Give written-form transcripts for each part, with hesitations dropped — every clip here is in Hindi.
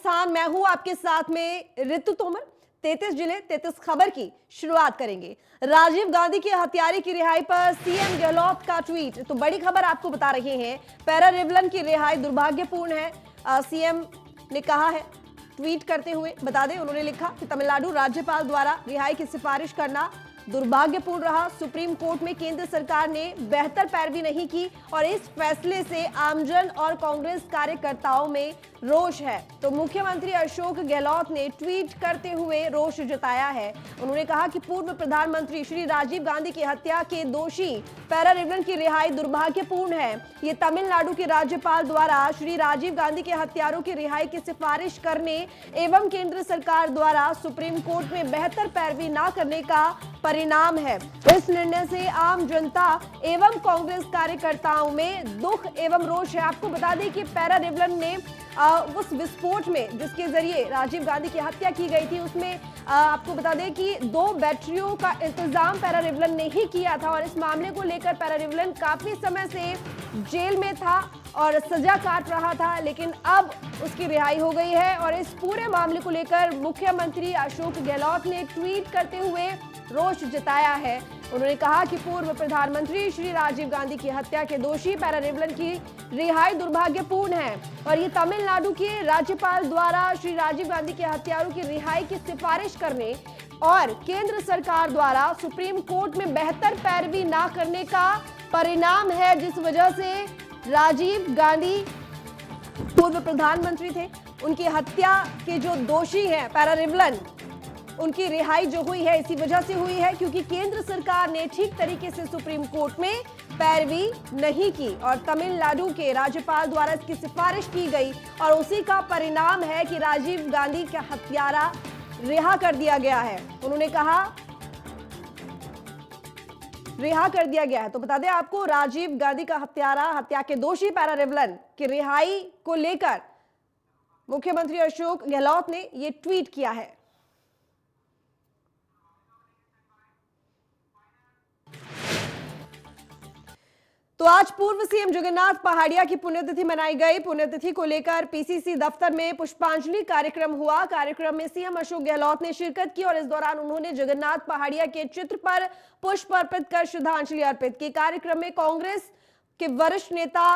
राजस्थान। मैं हूं आपके साथ में ऋतु तोमर। 33 जिले 33 खबर की शुरुआत करेंगे। राजीव गांधी की हत्यारे की रिहाई पर सीएम गहलोत का ट्वीट। तो बड़ी खबर आपको बता रहे हैं, पैरा रिवलन की रिहाई दुर्भाग्यपूर्ण है, सीएम ने कहा है। ट्वीट करते हुए बता दें, उन्होंने लिखा कि तमिलनाडु राज्यपाल द्वारा रिहाई की सिफारिश करना दुर्भाग्यपूर्ण रहा। सुप्रीम कोर्ट में केंद्र सरकार ने बेहतर पैरवी नहीं की और इस फैसले से आमजन और कांग्रेस कार्यकर्ताओं में रोष है। तो मुख्यमंत्री अशोक गहलोत ने ट्वीट करते हुए रोष जताया है। उन्होंने कहा कि पूर्व प्रधानमंत्री श्री राजीव गांधी की हत्या के दोषी पैरा रिवलन की रिहाई दुर्भाग्यपूर्ण है। ये तमिलनाडु के राज्यपाल द्वारा श्री राजीव गांधी के हत्यारों की रिहाई की सिफारिश करने एवं केंद्र सरकार द्वारा सुप्रीम कोर्ट में बेहतर पैरवी न करने का परिणाम है। इस निर्णय से आम जनता एवं कांग्रेस कार्यकर्ताओं में दुख एवं रोष है। आपको बता दें कि पैरा रिवलन ने उस विस्फोट में जिसके जरिए राजीव गांधी की हत्या की गई थी, उसमें आपको बता दें कि 2 बैटरियों का इंतजाम पैरा रिवलन ने ही किया था और इस मामले को लेकर पैरा रिवलन काफी समय से जेल में था और सजा काट रहा था, लेकिन अब उसकी रिहाई हो गई है। और इस पूरे मामले को लेकर मुख्यमंत्री अशोक गहलोत ने ट्वीट करते हुए रोष जताया है। उन्होंने कहा कि पूर्व प्रधानमंत्री श्री राजीव गांधी की हत्या के दोषी पैरा रिवलन की रिहाई दुर्भाग्यपूर्ण है और ये तमिलनाडु के राज्यपाल द्वारा श्री राजीव गांधी के हत्यारों की रिहाई की सिफारिश करने और केंद्र सरकार द्वारा सुप्रीम कोर्ट में बेहतर पैरवी न करने का परिणाम है, जिस वजह से राजीव गांधी पूर्व प्रधानमंत्री थे, उनकी हत्या के जो दोषी हैं पैरा रिवलन, उनकी रिहाई जो हुई है इसी वजह से हुई है क्योंकि केंद्र सरकार ने ठीक तरीके से सुप्रीम कोर्ट में पैरवी नहीं की और तमिलनाडु के राज्यपाल द्वारा इसकी सिफारिश की गई और उसी का परिणाम है कि राजीव गांधी का हत्यारा रिहा कर दिया गया है। उन्होंने कहा रिहा कर दिया गया है। तो बता दें आपको, राजीव गांधी का हत्या के दोषी पैरा रिवलन की रिहाई को लेकर मुख्यमंत्री अशोक गहलोत ने यह ट्वीट किया है। तो आज पूर्व सीएम जगन्नाथ पहाड़िया की पुण्यतिथि मनाई गई। पुण्यतिथि को लेकर पीसीसी दफ्तर में पुष्पांजलि कार्यक्रम हुआ। कार्यक्रम में सीएम अशोक गहलोत ने शिरकत की और इस दौरान उन्होंने जगन्नाथ पहाड़िया के चित्र पर पुष्प अर्पित कर श्रद्धांजलि अर्पित की। कार्यक्रम में कांग्रेस के वरिष्ठ नेता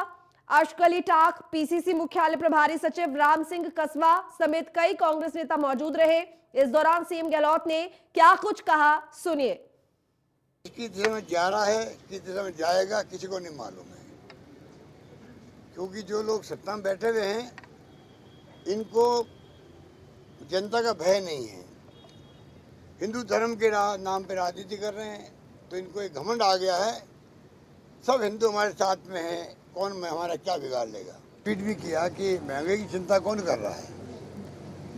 अशकली टाक, पीसीसी मुख्यालय प्रभारी सचिव राम सिंह कसवा समेत कई कांग्रेस नेता मौजूद रहे। इस दौरान सीएम गहलोत ने क्या कुछ कहा, सुनिए। किस दिशा में जा रहा है, किस दिशा में जाएगा, किसी को नहीं मालूम है, क्योंकि जो लोग सत्ता में बैठे हुए हैं इनको जनता का भय नहीं है। हिंदू धर्म के नाम पे राजनीति कर रहे हैं तो इनको एक घमंड आ गया है, सब हिंदू हमारे साथ में हैं, कौन हमारा क्या बिगाड़ लेगा। ट्वीट भी किया कि महंगाई की चिंता कौन कर रहा है,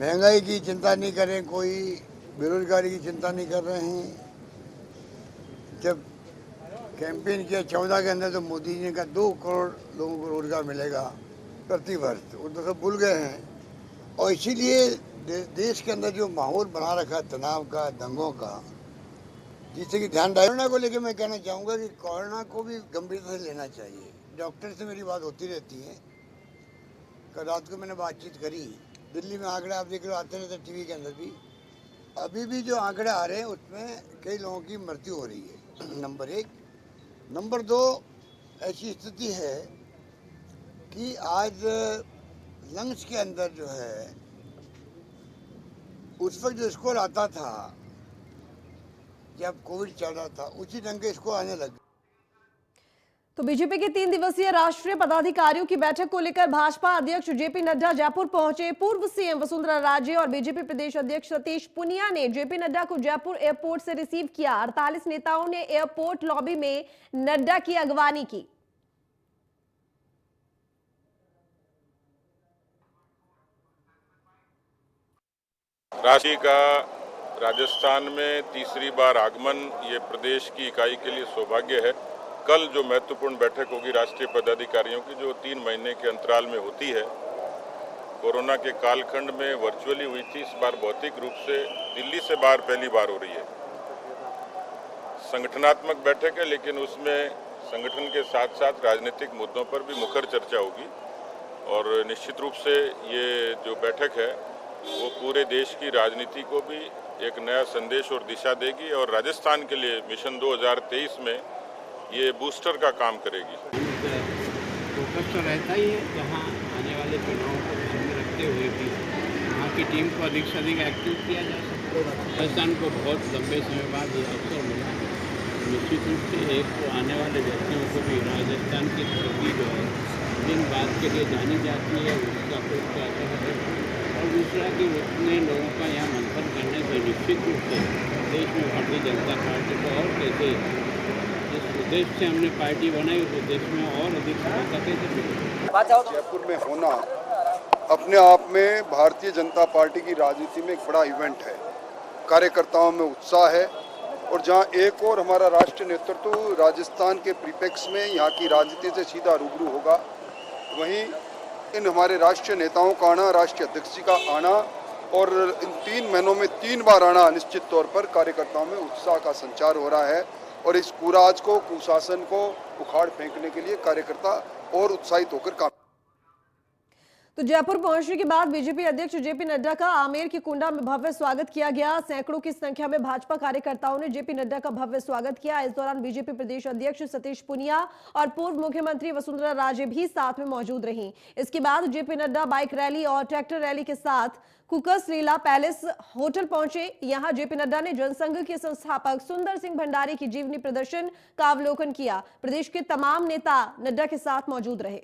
महंगाई की चिंता नहीं करें, कोई बेरोजगारी की चिंता नहीं कर रहे हैं। जब कैंपेन किया 14 के अंदर तो मोदी जी ने कहा 2 करोड़ लोगों को रोजगार मिलेगा प्रति वर्ष, वो तो सब भूल गए हैं। और इसीलिए देश के अंदर जो माहौल बना रखा है तनाव का, दंगों का, जिससे कि ध्यान कोरोना को लेकर मैं कहना चाहूँगा कि कोरोना को भी गंभीरता से लेना चाहिए। डॉक्टर से मेरी बात होती रहती है, कल रात को मैंने बातचीत करी। दिल्ली में आंकड़े आप देख रहे हो आते रहते टीवी के अंदर भी, अभी भी जो आंकड़े आ रहे हैं उसमें कई लोगों की मृत्यु हो रही है, नंबर 1। नंबर 2, ऐसी स्थिति है कि आज लंग्स के अंदर जो है उस वक्त जो स्कोर आता था जब कोविड चल रहा था, उसी ढंग के स्कोर आने लगे। तो बीजेपी के 3 दिवसीय राष्ट्रीय पदाधिकारियों की बैठक को लेकर भाजपा अध्यक्ष जेपी नड्डा जयपुर पहुंचे। पूर्व सीएम वसुंधरा राजे और बीजेपी प्रदेश अध्यक्ष सतीश पूनिया ने जेपी नड्डा को जयपुर एयरपोर्ट से रिसीव किया। 48 नेताओं ने एयरपोर्ट लॉबी में नड्डा की अगवानी की। राशि का राजस्थान में तीसरी बार आगमन ये प्रदेश की इकाई के लिए सौभाग्य है। कल जो महत्वपूर्ण बैठक होगी राष्ट्रीय पदाधिकारियों की, जो 3 महीने के अंतराल में होती है, कोरोना के कालखंड में वर्चुअली हुई थी, इस बार भौतिक रूप से दिल्ली से बाहर पहली बार हो रही है। संगठनात्मक बैठक है, लेकिन उसमें संगठन के साथ साथ राजनीतिक मुद्दों पर भी मुखर चर्चा होगी। और निश्चित रूप से ये जो बैठक है वो पूरे देश की राजनीति को भी एक नया संदेश और दिशा देगी और राजस्थान के लिए मिशन 2023 में ये बूस्टर का काम करेगी। फोकस तो रहता ही है, जहाँ आने वाले चुनाव को ध्यान में रखते हुए भी वहाँ की टीम को अधिक से अधिक एक्टिव किया जा सकता है। राजस्थान को बहुत लंबे समय बाद ये अवसर मिला है। निश्चित रूप से एक तो आने वाले व्यक्तियों को भी राजस्थान की धरती जो है जिन बात के लिए जानी जाती है उसका कुछ असर है, और दूसरा कि उतने लोगों का यहाँ मंथन करने से निश्चित रूप से देश में भारतीय जनता पार्टी को और कैसे जिस उद्देश्य से हमने पार्टी बनाई उस उद्देश्य में और अधिक सफलता कैसे मिलेगी। जयपुर में होना अपने आप में भारतीय जनता पार्टी की राजनीति में एक बड़ा इवेंट है। कार्यकर्ताओं में उत्साह है और जहां एक और हमारा राष्ट्रीय नेतृत्व राजस्थान के परिप्रेक्ष्य में यहाँ की राजनीति से सीधा रूबरू होगा, वहीं इन हमारे राष्ट्रीय नेताओं का आना, राष्ट्रीय अध्यक्ष जी का आना और इन 3 महीनों में 3 बार आना निश्चित तौर पर कार्यकर्ताओं में उत्साह का संचार हो रहा है और इस कुराज को, कुशासन को उखाड़ फेंकने के लिए कार्यकर्ता और उत्साहित होकर काम। तो जयपुर पहुंचने के बाद बीजेपी अध्यक्ष जेपी नड्डा का आमेर की कुंडा में भव्य स्वागत किया गया। सैकड़ों की संख्या में भाजपा कार्यकर्ताओं ने जेपी नड्डा का भव्य स्वागत किया। इस दौरान बीजेपी प्रदेश अध्यक्ष सतीश पूनिया और पूर्व मुख्यमंत्री वसुंधरा राजे भी साथ में मौजूद रहीं। इसके बाद जेपी नड्डा बाइक रैली और ट्रैक्टर रैली के साथ कुकस लीला पैलेस होटल पहुंचे। यहां जेपी नड्डा ने जनसंघ के संस्थापक सुंदर सिंह भंडारी की जीवनी प्रदर्शन का अवलोकन किया। प्रदेश के तमाम नेता नड्डा के साथ मौजूद रहे।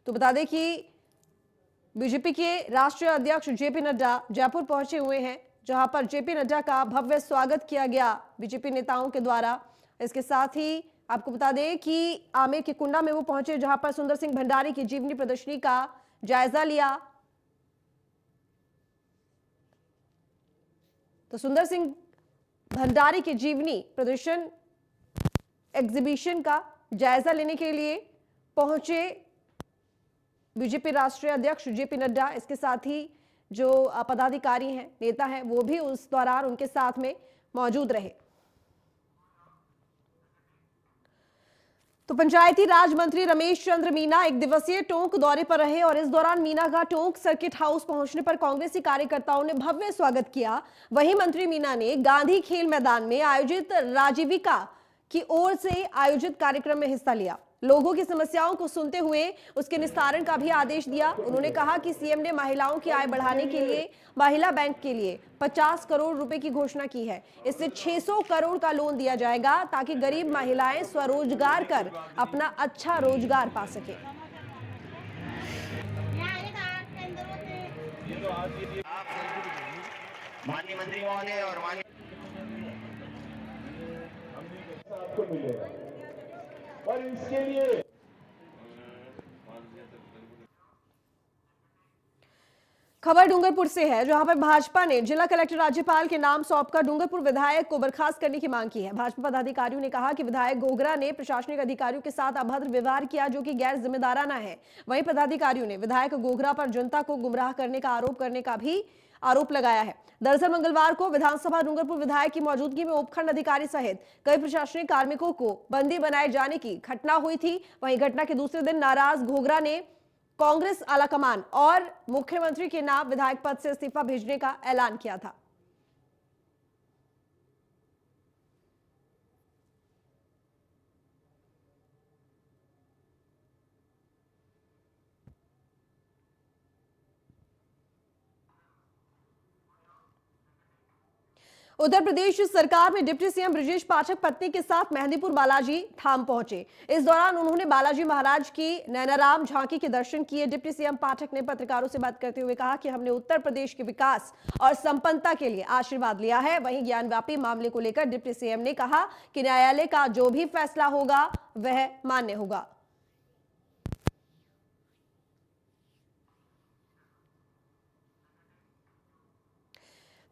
तो बता दें कि बीजेपी के राष्ट्रीय अध्यक्ष जेपी नड्डा जयपुर पहुंचे हुए हैं, जहां पर जेपी नड्डा का भव्य स्वागत किया गया बीजेपी नेताओं के द्वारा। इसके साथ ही आपको बता दें कि आमेर की कुंडा में वो पहुंचे, जहां पर सुंदर सिंह भंडारी की जीवनी प्रदर्शनी का जायजा लिया। तो सुंदर सिंह भंडारी की जीवनी प्रदर्शन एग्जीबिशन का जायजा लेने के लिए पहुंचे बीजेपी राष्ट्रीय अध्यक्ष जेपी नड्डा। इसके साथ ही जो पदाधिकारी हैं, नेता हैं, वो भी उस दौरान उनके साथ में मौजूद रहे। तो पंचायती राज मंत्री रमेश चंद्र मीना एक दिवसीय टोंक दौरे पर रहे और इस दौरान मीना का टोंक सर्किट हाउस पहुंचने पर कांग्रेसी कार्यकर्ताओं ने भव्य स्वागत किया। वहीं मंत्री मीना ने गांधी खेल मैदान में आयोजित राजीविका की ओर से आयोजित कार्यक्रम में हिस्सा लिया। लोगों की समस्याओं को सुनते हुए उसके निस्तारण का भी आदेश दिया। उन्होंने कहा कि सीएम ने महिलाओं की आय बढ़ाने के लिए महिला बैंक के लिए 50 करोड़ रुपए की घोषणा की है। इससे 600 करोड़ का लोन दिया जाएगा ताकि गरीब महिलाएं स्वरोजगार कर अपना अच्छा रोजगार पा सके। माननीय मंत्री महोदय और माननीय आपको मिलेगा और इसके लिए खबर डूंगरपुर से है, जहां पर भाजपा ने जिला कलेक्टर राज्यपाल के नाम सौंपकर डूंगरपुर विधायक को बर्खास्त करने की मांग की है। भाजपा पदाधिकारियों ने कहा कि विधायक गोगरा ने प्रशासनिक अधिकारियों के साथ अभद्र व्यवहार किया, जो कि गैर जिम्मेदाराना है। वहीं पदाधिकारियों ने विधायक गोगरा पर जनता को गुमराह करने का भी आरोप लगाया है। दरअसल मंगलवार को विधानसभा डूंगरपुर विधायक की मौजूदगी में उपखंड अधिकारी सहित कई प्रशासनिक कार्मिकों को बंदी बनाए जाने की घटना हुई थी। वहीं घटना के दूसरे दिन नाराज घोगरा ने कांग्रेस आलाकमान और मुख्यमंत्री के नाम विधायक पद से इस्तीफा भेजने का ऐलान किया था। उत्तर प्रदेश सरकार में डिप्टी सीएम ब्रजेश पाठक पत्नी के साथ मेहंदीपुर बालाजी धाम पहुंचे। इस दौरान उन्होंने बालाजी महाराज की नैनाराम झांकी के दर्शन किए। डिप्टी सीएम पाठक ने पत्रकारों से बात करते हुए कहा कि हमने उत्तर प्रदेश के विकास और संपन्नता के लिए आशीर्वाद लिया है। वहीं ज्ञानव्यापी मामले को लेकर डिप्टी सीएम ने कहा कि न्यायालय का जो भी फैसला होगा वह मान्य होगा।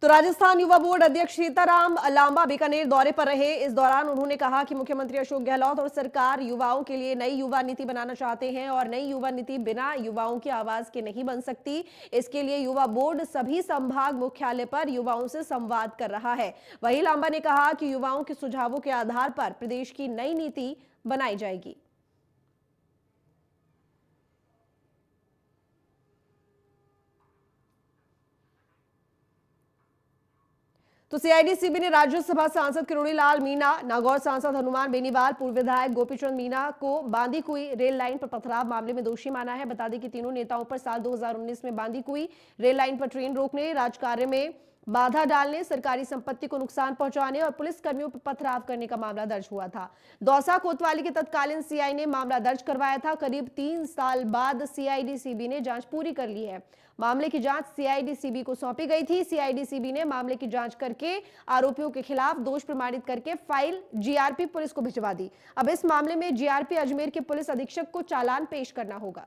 तो राजस्थान युवा बोर्ड अध्यक्ष सीताराम लांबा बीकानेर दौरे पर रहे। इस दौरान उन्होंने कहा कि मुख्यमंत्री अशोक गहलोत और सरकार युवाओं के लिए नई युवा नीति बनाना चाहते हैं और नई युवा नीति बिना युवाओं की आवाज के नहीं बन सकती। इसके लिए युवा बोर्ड सभी संभाग मुख्यालय पर युवाओं से संवाद कर रहा है। वहीं लांबा ने कहा कि युवाओं के सुझावों के आधार पर प्रदेश की नई नीति बनाई जाएगी। तो सीआईडी-सीबी ने राज्यसभा सांसद किरोड़ीलाल मीणा, नागौर सांसद हनुमान बेनीवाल, पूर्व विधायक गोपीचंद मीणा को बांदीकुई रेल लाइन पर पथराव मामले में दोषी माना है। बता दें कि तीनों नेताओं पर साल 2019 में बांदीकुई रेल लाइन पर ट्रेन रोकने, राजकार्य में बाधा डालने, सरकारी संपत्ति को नुकसान पहुंचाने और पुलिस कर्मियों पर पथराव करने का मामला दर्ज हुआ था। दौसा कोतवाली के तत्कालीन सीआई ने मामला दर्ज करवाया था। करीब 3 साल बाद सीआईडी-सीबी ने जांच पूरी कर ली है। मामले की जांच सीआईडी-सीबी को सौंपी गई थी। सीआईडी-सीबी ने मामले की जांच करके आरोपियों के खिलाफ दोष प्रमाणित करके फाइल जीआरपी पुलिस को भिजवा दी। अब इस मामले में जीआरपी अजमेर के पुलिस अधीक्षक को चालान पेश करना होगा।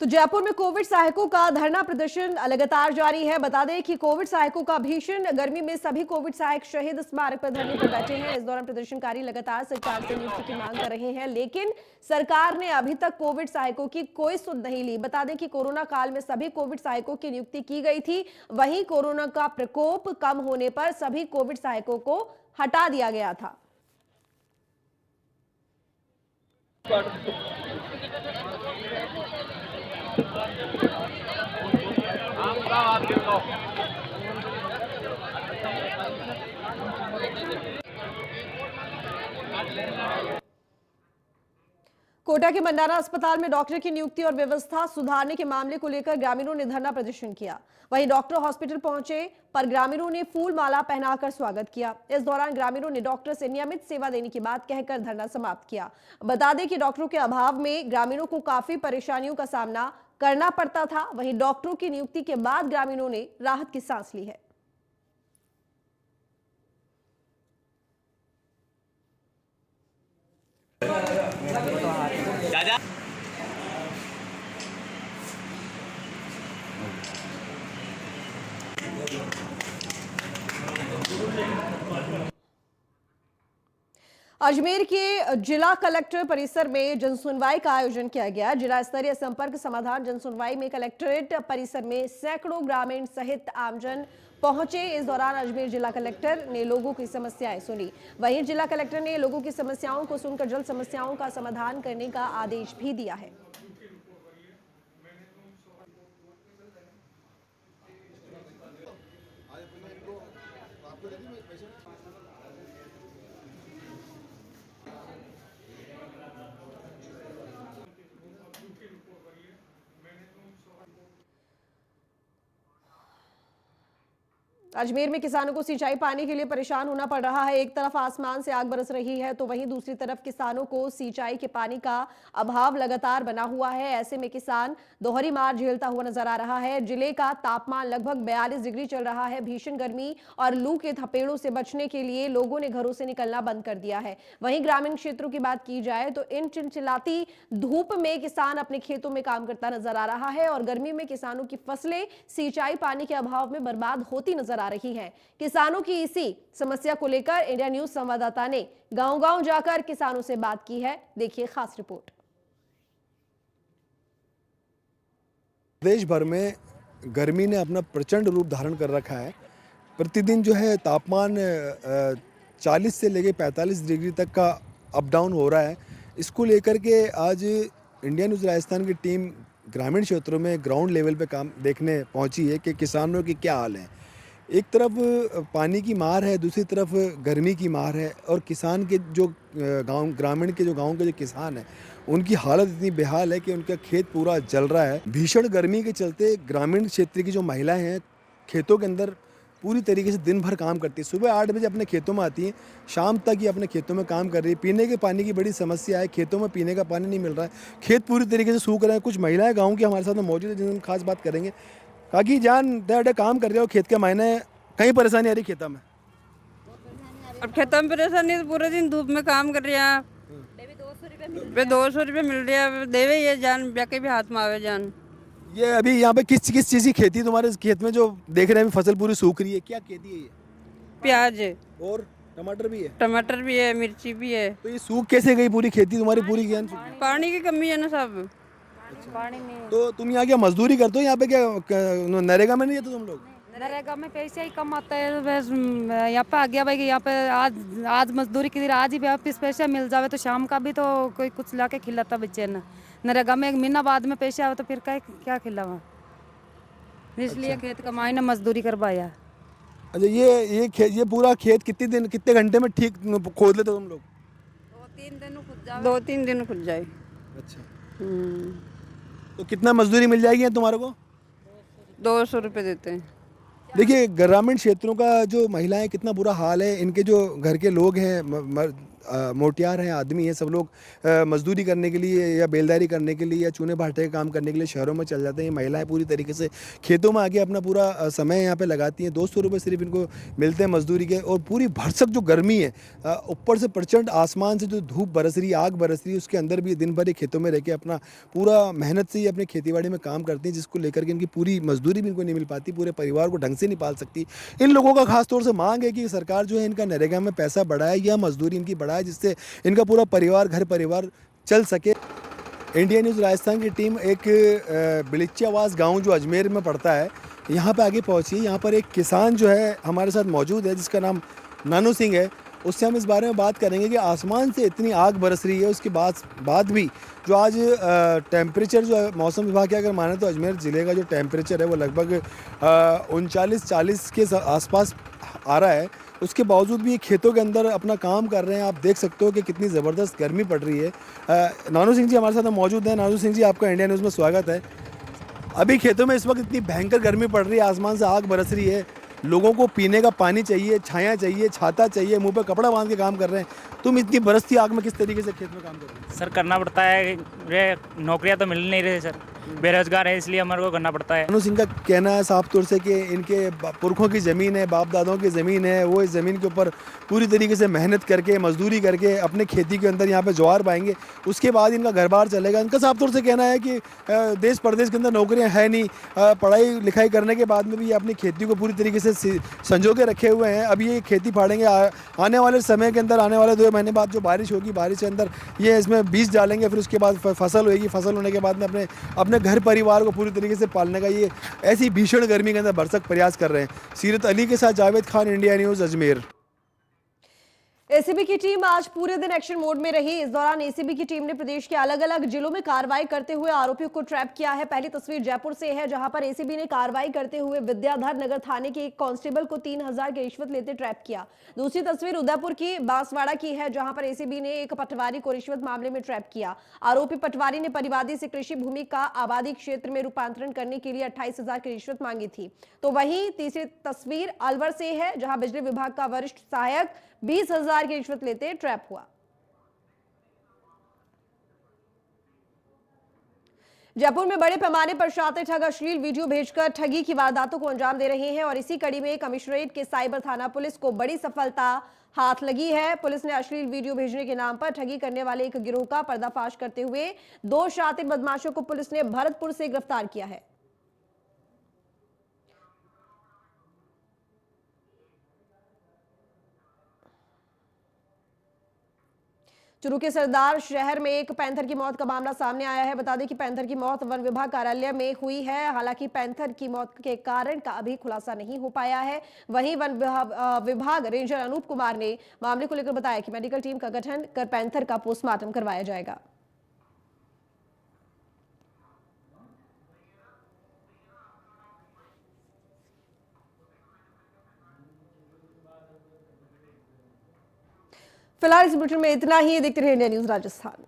तो जयपुर में कोविड सहायकों का धरना प्रदर्शन लगातार जारी है। बता दें कि कोविड सहायकों का भीषण गर्मी में सभी कोविड सहायक शहीद स्मारक पर धरने पर बैठे हैं। इस दौरान प्रदर्शनकारी लगातार सरकार से नियुक्ति की मांग कर रहे हैं, लेकिन सरकार ने अभी तक कोविड सहायकों की कोई सुध नहीं ली। बता दें कि कोरोना काल में सभी कोविड सहायकों की नियुक्ति की गई थी। वहीं कोरोना का प्रकोप कम होने पर सभी कोविड सहायकों को हटा दिया गया था। कोटा के मंडारा अस्पताल में डॉक्टर की नियुक्ति और व्यवस्था सुधारने के मामले को लेकर ग्रामीणों ने धरना प्रदर्शन किया। वहीं डॉक्टर हॉस्पिटल पहुंचे पर ग्रामीणों ने फूल माला पहनाकर स्वागत किया। इस दौरान ग्रामीणों ने डॉक्टर से नियमित सेवा देने की बात कहकर धरना समाप्त किया। बता दें कि डॉक्टरों के अभाव में ग्रामीणों को काफी परेशानियों का सामना करना पड़ता था। वहीं डॉक्टरों की नियुक्ति के बाद ग्रामीणों ने राहत की सांस ली है। अजमेर के जिला कलेक्टर परिसर में जनसुनवाई का आयोजन किया गया। जिला स्तरीय संपर्क समाधान जनसुनवाई में कलेक्ट्रेट परिसर में सैकड़ों ग्रामीण सहित आमजन पहुंचे। इस दौरान अजमेर जिला कलेक्टर ने लोगों की समस्याएं सुनी। वहीं जिला कलेक्टर ने लोगों की समस्याओं को सुनकर जल्द समस्याओं का समाधान करने का आदेश भी दिया है। अजमेर में किसानों को सिंचाई पानी के लिए परेशान होना पड़ रहा है। एक तरफ आसमान से आग बरस रही है तो वहीं दूसरी तरफ किसानों को सिंचाई के पानी का अभाव लगातार बना हुआ है। ऐसे में किसान दोहरी मार झेलता हुआ नजर आ रहा है। जिले का तापमान लगभग 42 डिग्री चल रहा है। भीषण गर्मी और लू के थपेड़ों से बचने के लिए लोगों ने घरों से निकलना बंद कर दिया है। वहीं ग्रामीण क्षेत्रों की बात की जाए तो इन चिलचिलाती धूप में किसान अपने खेतों में काम करता नजर आ रहा है और गर्मी में किसानों की फसलें सिंचाई पानी के अभाव में बर्बाद होती नजर आ रही है। किसानों की इसी समस्या को लेकर इंडिया न्यूज संवाददाता ने गांव-गांव जाकर किसानों से बात की है। देखिए खास रिपोर्ट। देश भर में गर्मी ने अपना प्रचंड रूप धारण कर रखा है। प्रतिदिन जो है तापमान 40 से लेकर 45 डिग्री तक का अप डाउन हो रहा है। इसको लेकर के आज इंडिया न्यूज राजस्थान की टीम ग्रामीण क्षेत्रों में ग्राउंड लेवल पे काम देखने पहुंची है कि किसानों की क्या हाल है। एक तरफ पानी की मार है, दूसरी तरफ गर्मी की मार है और किसान के जो ग्रामीण के जो गांव के जो किसान हैं उनकी हालत इतनी बेहाल है कि उनका खेत पूरा जल रहा है। भीषण गर्मी के चलते ग्रामीण क्षेत्र की जो महिलाएं हैं खेतों के अंदर पूरी तरीके से दिन भर काम करती है। सुबह 8 बजे अपने खेतों में आती हैं, शाम तक ही अपने खेतों में काम कर रही है। पीने के पानी की बड़ी समस्या है, खेतों में पीने का पानी नहीं मिल रहा है, खेत पूरी तरीके से सूख रहे हैं। कुछ महिलाएं गाँव की हमारे साथ में मौजूद है जिनसे हम खास बात करेंगे। काकी जान दे काम कर रहे हो, खेत के महीने कहीं परेशानी आ रही खेता में? अब खेतों में परेशानी तो पूरे दिन धूप में काम कर रहे हैं। पे 200 रुपये मिल रहे हैं, देवे ये जान ब्याके भी हाथ में आवे जान। ये अभी यहाँ पे किस किस चीज़ की खेती तुम्हारे इस खेत में जो देख रहे हैं अभी फसल पूरी सूख रही है, क्या खेती है ये? प्याज है, और टमाटर भी है? टमाटर भी है, मिर्ची भी है। तो ये सूख कैसे गई पूरी खेती तुम्हारी पूरी ज्ञान? पानी की कमी है ना सब। तो तुम यहाँ क्या मजदूरी करते हो यहाँ पे, क्या नरेगा में नहीं है तो तुम लोग? नरेगा में पैसे ही कम आता है, बस यहाँ पे आ गया भाई कि यहाँ पे आज मजदूरी की आज ही वापस पैसे मिल जावे तो शाम का भी तो कोई कुछ ला के खिलाता बच्चे ना। नरेगा में 1 महीना बाद में पैसे आवे तो फिर क्या खिलावा, इसलिए खेत कमाई ना मजदूरी करवाया। अच्छा, ये पूरा खेत कितने घंटे में ठीक खोद लेते हो तुम लोग? 2-3 दिन खुद जाए। अच्छा, हम्म, तो कितना मजदूरी मिल जाएगी तुम्हारे को? 200 रुपये देते हैं। देखिए, ग्रामीण क्षेत्रों का जो महिलाएं कितना बुरा हाल है, इनके जो घर के लोग हैं मोटियार हैं, आदमी हैं, सब लोग मजदूरी करने के लिए या बेलदारी करने के लिए या चूने भाटे का काम करने के लिए शहरों में चल जाते हैं। महिलाएं पूरी तरीके से खेतों में आके अपना पूरा समय यहाँ पे लगाती हैं। 200 रुपये सिर्फ इनको मिलते हैं मजदूरी के, और पूरी भरसक जो गर्मी है, ऊपर से प्रचंड आसमान से जो धूप बरस रही, आग बरस रही है, उसके अंदर भी दिन भर ये खेतों में रह के अपना पूरा मेहनत से ही अपने खेतीबाड़ी में काम करती हैं, जिसको लेकर के इनकी पूरी मजदूरी भी इनको नहीं मिल पाती, पूरे परिवार को ढंग से नहीं पाल सकती। इन लोगों का खासतौर से मांग है कि सरकार जो है इनका नरेगा में पैसा बढ़ाए या मजदूरी इनकी बढ़ाए, जिससे इनका पूरा परिवार घर परिवार चल सके। इंडिया न्यूज़ राजस्थान की टीम एक बिलिच्चावास गांव जो अजमेर में पड़ता है, यहाँ पे आगे पहुँची। यहाँ पर एक किसान जो है हमारे साथ मौजूद है, जिसका नाम नानू सिंह है। उससे हम इस बारे में बात करेंगे कि आसमान से इतनी आग बरस रही है, उसके बाद भी जो आज टेम्परेचर जो है, मौसम विभाग के अगर माने तो अजमेर ज़िले का जो टेम्परेचर है वो लगभग 39-40 के आसपास आ रहा है। उसके बावजूद भी ये खेतों के अंदर अपना काम कर रहे हैं। आप देख सकते हो कि कितनी ज़बरदस्त गर्मी पड़ रही है। नानू सिंह जी हमारे साथ मौजूद हैं। नानू सिंह जी, आपका इंडिया न्यूज़ में स्वागत है। अभी खेतों में इस वक्त इतनी भयंकर गर्मी पड़ रही है, आसमान से आग बरस रही है, लोगों को पीने का पानी चाहिए, छाया चाहिए, छाता चाहिए, मुंह पे कपड़ा बांध के काम कर रहे हैं। तुम इतनी बरसती आग में किस तरीके से खेत में काम कर रहे हो? सर करना पड़ता है, नौकरियां तो मिल नहीं रही सर, बेरोजगार है, इसलिए हमारे को करना पड़ता है। नानू सिंह का कहना है साफ तौर से कि इनके पुरखों की ज़मीन है, बाप दादाओं की ज़मीन है, वो इस ज़मीन के ऊपर पूरी तरीके से मेहनत करके, मजदूरी करके अपने खेती के अंदर यहाँ पे ज्वार पाएंगे, उसके बाद इनका घर बार चलेगा। इनका साफ तौर से कहना है कि देश प्रदेश के अंदर नौकरियाँ है नहीं, पढ़ाई लिखाई करने के बाद में भी ये अपनी खेती को पूरी तरीके से संजो के रखे हुए हैं। अभी ये खेती फाड़ेंगे, आने वाले समय के अंदर, आने वाले 2 महीने बाद जो बारिश होगी, बारिश के अंदर ये इसमें बीज डालेंगे, फिर उसके बाद फसल होगी, फसल होने के बाद में अपने घर परिवार को पूरी तरीके से पालने का ये ऐसी भीषण गर्मी के अंदर भरसक प्रयास कर रहे हैं। सीरत अली के साथ Javed Khan, India news, Ajmer. ACB की टीम आज पूरे दिन एक्शन मोड में रही। इस दौरान एसीबी की टीम ने प्रदेश के अलग अलग जिलों में कार्रवाई करते हुए आरोपियों को ट्रैप किया है। पहली तस्वीर जयपुर से है, जहां पर एसीबी ने कार्रवाई करते हुए विद्याधर नगर थाने के एक कांस्टेबल को 3000 की रिश्वत लेते ट्रैप किया। दूसरी तस्वीर उदयपुर की बांसवाड़ा की है, जहां पर एसीबी ने एक पटवारी को रिश्वत मामले में ट्रैप किया। आरोपी पटवारी ने परिवादी से कृषि भूमि का आबादी क्षेत्र में रूपांतरण करने के लिए 28,000 की रिश्वत मांगी थी। तो वहीं तीसरी तस्वीर अलवर से है, जहां बिजली विभाग का वरिष्ठ सहायक 20,000 की रिश्वत लेते ट्रैप हुआ। जयपुर में बड़े पैमाने पर शातिर ठग अश्लील वीडियो भेजकर ठगी की वारदातों को अंजाम दे रहे हैं, और इसी कड़ी में कमिश्नरेट के साइबर थाना पुलिस को बड़ी सफलता हाथ लगी है। पुलिस ने अश्लील वीडियो भेजने के नाम पर ठगी करने वाले एक गिरोह का पर्दाफाश करते हुए 2 शातिर बदमाशों को पुलिस ने भरतपुर से गिरफ्तार किया है। चुरू के सरदार शहर में एक पैंथर की मौत का मामला सामने आया है। बता दें कि पैंथर की मौत वन विभाग कार्यालय में हुई है। हालांकि पैंथर की मौत के कारण का अभी खुलासा नहीं हो पाया है। वहीं वन विभाग रेंजर अनूप कुमार ने मामले को लेकर बताया कि मेडिकल टीम का गठन कर पैंथर का पोस्टमार्टम करवाया जाएगा। फिलहाल इस बुलेटिन में इतना ही। देखते रहिए इंडिया न्यूज़ राजस्थान।